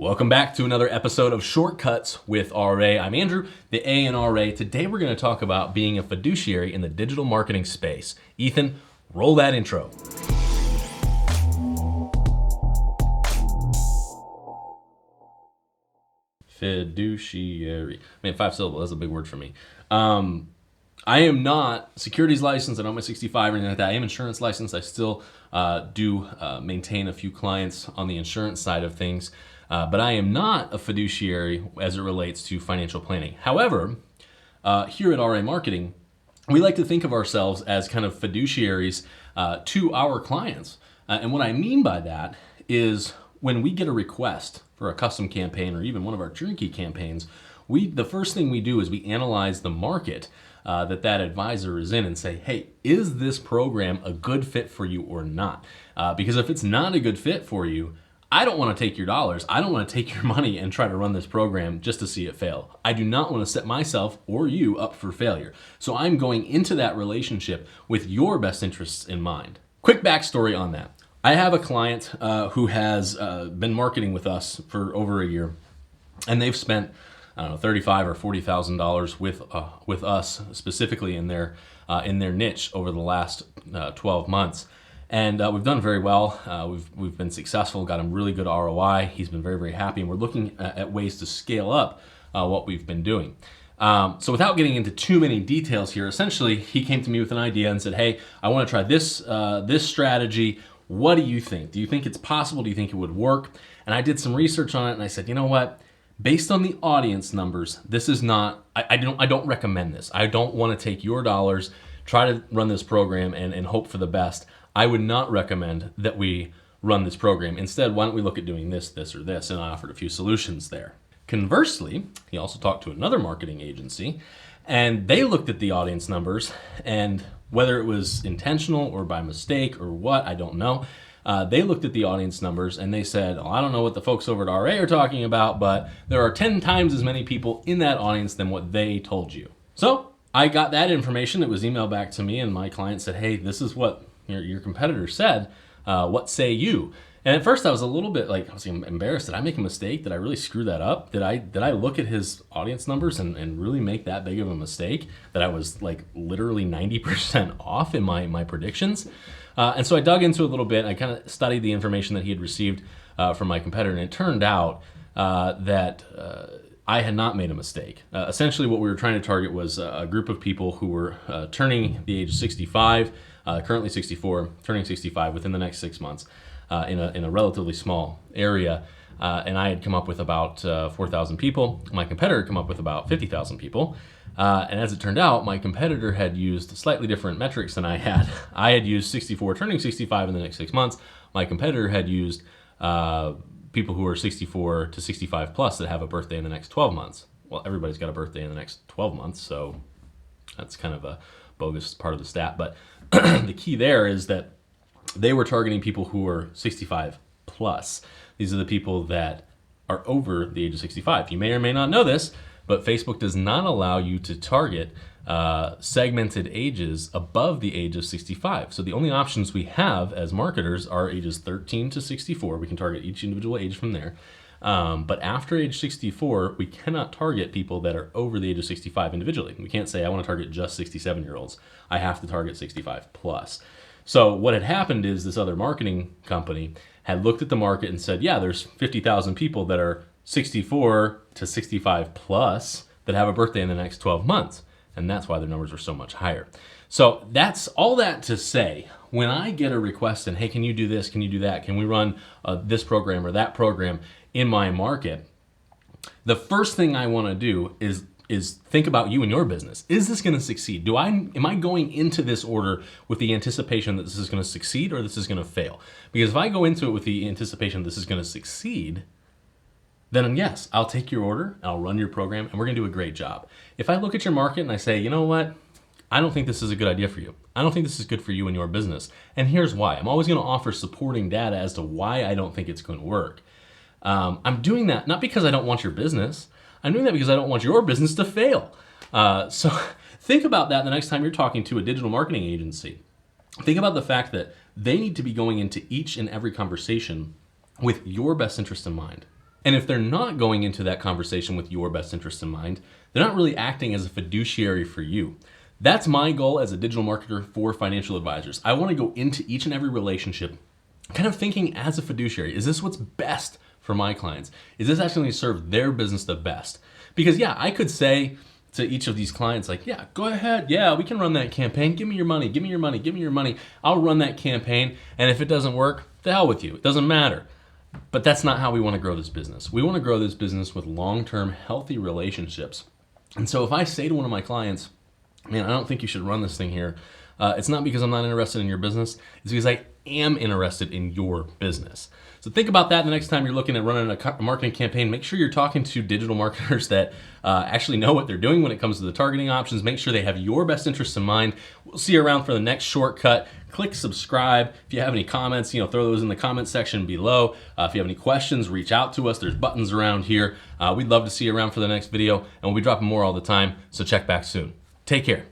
Welcome back to another episode of Shortcuts with RA. I'm Andrew, the A in RA. Today we're going to talk about being a fiduciary in the digital marketing space. Ethan, roll that intro. Fiduciary. Man, 5 syllables, that's a big word for me. I am not securities licensed. I don't have my 65 or anything like that. I am insurance licensed. I still do maintain a few clients on the insurance side of things. But I am not a fiduciary as it relates to financial planning. However, here at RA Marketing, we like to think of ourselves as kind of fiduciaries to our clients. And what I mean by that is when we get a request for a custom campaign or even one of our turnkey campaigns, the first thing we do is we analyze the market that advisor is in and say, hey, is this program a good fit for you or not? Because if it's not a good fit for you, I don't want to take your dollars. I don't want to take your money and try to run this program just to see it fail. I do not want to set myself or you up for failure. So I'm going into that relationship with your best interests in mind. Quick backstory on that. I have a client who has been marketing with us for over a year, and they've spent $35,000 or $40,000 with us specifically in their niche over the last 12 months. And we've done very well. We've been successful, got him really good ROI. He's been very, very happy, and we're looking at ways to scale up what we've been doing. So without getting into too many details here, essentially he came to me with an idea and said, hey, I want to try this strategy. What do you think? Do you think it's possible? Do you think it would work? And I did some research on it, and I said, you know what? Based on the audience numbers, this is not, I don't recommend this. I don't want to take your dollars, try to run this program and hope for the best. I would not recommend that we run this program. Instead, why don't we look at doing this, this, or this? And I offered a few solutions there. Conversely, he also talked to another marketing agency, and they looked at the audience numbers, and whether it was intentional or by mistake or what, I don't know. They looked at the audience numbers and they said, I don't know what the folks over at RA are talking about, but there are 10 times as many people in that audience than what they told you. So I got that information. It was emailed back to me, and my client said, hey, this is what your competitor said. What say you? And at first I was a little bit I was embarrassed. Did I make a mistake? Did I really screw that up? Did I look at his audience numbers and really make that big of a mistake that I was literally 90% off in my predictions? And so I dug into it a little bit. I kind of studied the information that he had received from my competitor, and it turned out that I had not made a mistake. Essentially what we were trying to target was a group of people who were turning the age of 65, currently 64, turning 65 within the next 6 months in a relatively small area. And I had come up with about 4,000 people. My competitor had come up with about 50,000 people. And as it turned out, my competitor had used slightly different metrics than I had. I had used 64 turning 65 in the next 6 months. My competitor had used people who are 64 to 65 plus that have a birthday in the next 12 months. Well, everybody's got a birthday in the next 12 months, so that's kind of a bogus part of the stat. But the key there is that they were targeting people who are 65 plus. These are the people that are over the age of 65. You may or may not know this, but Facebook does not allow you to target segmented ages above the age of 65. So the only options we have as marketers are ages 13 to 64. We can target each individual age from there. But after age 64, we cannot target people that are over the age of 65 individually. We can't say, I want to target just 67-year-olds. I have to target 65 plus. So what had happened is this other marketing company had looked at the market and said, yeah, there's 50,000 people that are 64 to 65 plus that have a birthday in the next 12 months. And that's why their numbers are so much higher. So that's all that to say, when I get a request and, hey, can you do this? Can you do that? Can we run this program or that program in my market? The first thing I want to do is think about you and your business. Is this going to succeed? Am I going into this order with the anticipation that this is going to succeed or this is going to fail? Because if I go into it with the anticipation this is going to succeed, then yes, I'll take your order, I'll run your program, and we're going to do a great job. If I look at your market and I say, you know what? I don't think this is a good idea for you. I don't think this is good for you and your business. And here's why. I'm always going to offer supporting data as to why I don't think it's going to work. I'm doing that not because I don't want your business. I'm doing that because I don't want your business to fail. So think about that the next time you're talking to a digital marketing agency. Think about the fact that they need to be going into each and every conversation with your best interest in mind. And if they're not going into that conversation with your best interest in mind, they're not really acting as a fiduciary for you. That's my goal as a digital marketer for financial advisors. I want to go into each and every relationship kind of thinking as a fiduciary. Is this what's best for my clients? Is this actually going to serve their business the best? Because yeah, I could say to each of these clients, like, yeah, go ahead. Yeah, we can run that campaign. Give me your money. Give me your money. Give me your money. I'll run that campaign. And if it doesn't work, the hell with you. It doesn't matter. But that's not how we want to grow this business. We want to grow this business with long-term healthy relationships. And so if I say to one of my clients, man, I don't think you should run this thing here, it's not because I'm not interested in your business. It's because I am interested in your business. So think about that the next time you're looking at running a marketing campaign. Make sure you're talking to digital marketers that actually know what they're doing when it comes to the targeting options. Make sure they have your best interests in mind. We'll see you around for the next shortcut. Click subscribe. If you have any comments, throw those in the comment section below. If you have any questions, reach out to us. There's buttons around here. We'd love to see you around for the next video, and we'll be dropping more all the time, so check back soon. Take care.